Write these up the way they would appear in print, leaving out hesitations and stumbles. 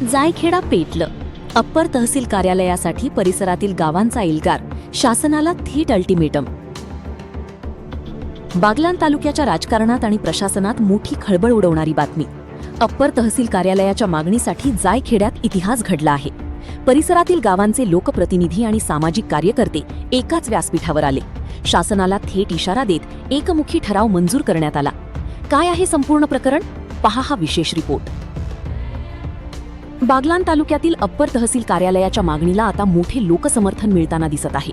Jaykheda पेटलं. Upper तहसील कार्यालयासाठी परिसरातील गावांचा एल्गार, शासनाला थेट अल्टिमेटम. बागलाण तालुक्याच्या राजकारणात आणि प्रशासनात मोठी खळबळ उडवणारी बातमी. अप्पर तहसील कार्यालयाच्या मागणीसाठी जायखेड्यात इतिहास घडला आहे. परिसरातील गावांचे लोकप्रतिनिधी आणि सामाजिक कार्यकर्ते एकाच व्यासपीठावर आले. शासनाला थेट इशारा देत एकमुखी ठराव मंजूर करण्यात आला. काय आहे संपूर्ण प्रकरण? पहा हा विशेष रिपोर्ट. बागलाण तालुक्यातील अप्पर तहसील कार्यालयाच्या मागणीला आता मोठे लोकसमर्थन मिळताना दिसत आहे.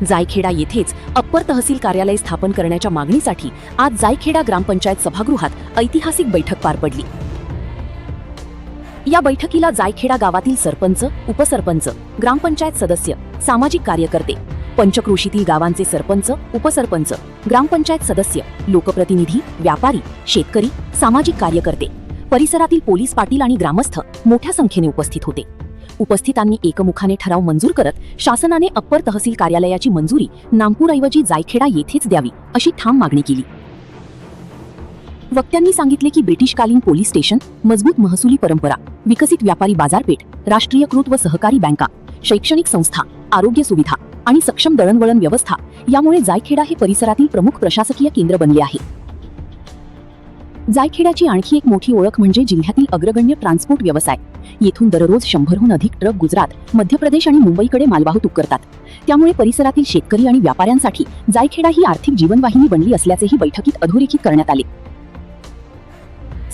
जायखेडा येथेच अप्पर तहसील कार्यालय स्थापन करण्याच्या मागणीसाठी आज जायखेडा ग्रामपंचायत सभागृहात ऐतिहासिक बैठक पार पडली. या बैठकीला जायखेडा गावातील सरपंच, उपसरपंच, ग्रामपंचायत सदस्य, सामाजिक कार्यकर्ते, पंचक्रोशीतील गावांचे सरपंच, उपसरपंच, ग्रामपंचायत सदस्य, लोकप्रतिनिधी, व्यापारी, शेतकरी, सामाजिक कार्यकर्ते, परिसरातील पोलीस पाटील आणि ग्रामस्थ मोठ्या संख्येने उपस्थित होते. उपस्थितांनी एकमुखाने ठराव मंजूर करत शासनाने अप्पर तहसील कार्यालयाची मंजुरी नामपूरऐवजी जायखेडा येथेच द्यावी अशी ठाम मागणी केली. वक्त्यांनी सांगितले की ब्रिटिशकालीन पोलीस स्टेशन, मजबूत महसुली परंपरा, विकसित व्यापारी बाजारपेठ, राष्ट्रीयकृत व सहकारी बँका, शैक्षणिक संस्था, आरोग्य सुविधा आणि सक्षम दळणवळण व्यवस्था यामुळे जायखेडा हे परिसरातील प्रमुख प्रशासकीय केंद्र बनले आहे. जायखेडाची आणखी एक मोठी ओळख म्हणजे जिल्ह्यातील अग्रगण्य ट्रान्सपोर्ट व्यवसाय. येथून दररोज 100हून अधिक ट्रक गुजरात, मध्य प्रदेश आणि मुंबईकडे मालवाहतूक करतात. त्यामुळे परिसरातील शेतकरी आणि व्यापाऱ्यांसाठी जायखेडा ही आर्थिक जीवनवाहिनी बनली असल्याचेही बैठकीत अधोरेखित करण्यात आले.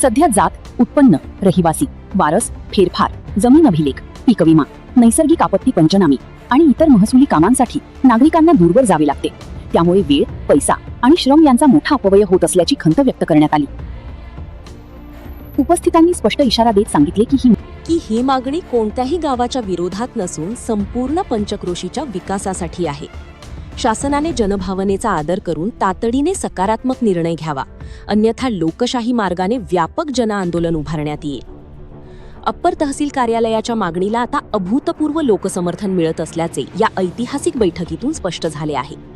सध्या जात, उत्पन्न, रहिवासी, वारस, फेरफार, जमीन अभिलेख, पीक विमा, नैसर्गिक आपत्ती पंचनामे आणि इतर महसुली कामांसाठी नागरिकांना दूरवर जावे लागते. त्यामुळे वेळ, पैसा आणि श्रम यांचा मोठा अपव्यय होत असल्याची खंत व्यक्त करण्यात आली. उपस्थितांनी स्पष्ट इशारा देत सांगितले की ही मागणी कोणत्याही गावाच्या विरोधात नसून संपूर्ण पंचक्रोशीच्या विकासासाठी आहे. शासनाने जनभावनेचा आदर करून तातडीने सकारात्मक निर्णय घ्यावा, अन्यथा लोकशाही मार्गाने व्यापक जनआंदोलन उभारण्यात येईल. अप्पर तहसील कार्यालयाच्या मागणीला आता अभूतपूर्व लोकसमर्थन मिळत असल्याचे या ऐतिहासिक बैठकीतून स्पष्ट झाले आहे.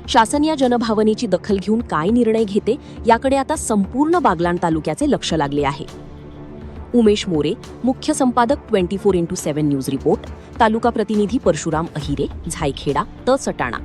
शासन या जनभावनेची दखल घेऊन काय निर्णय घेते याकडे आता संपूर्ण बागलाण तालुक्याचे लक्ष लागले आहे. उमेश मोरे, मुख्य संपादक 24x7 न्यूज रिपोर्ट, तालुका प्रतिनिधी परशुराम अहिरे, जायखेडा, सटाणा.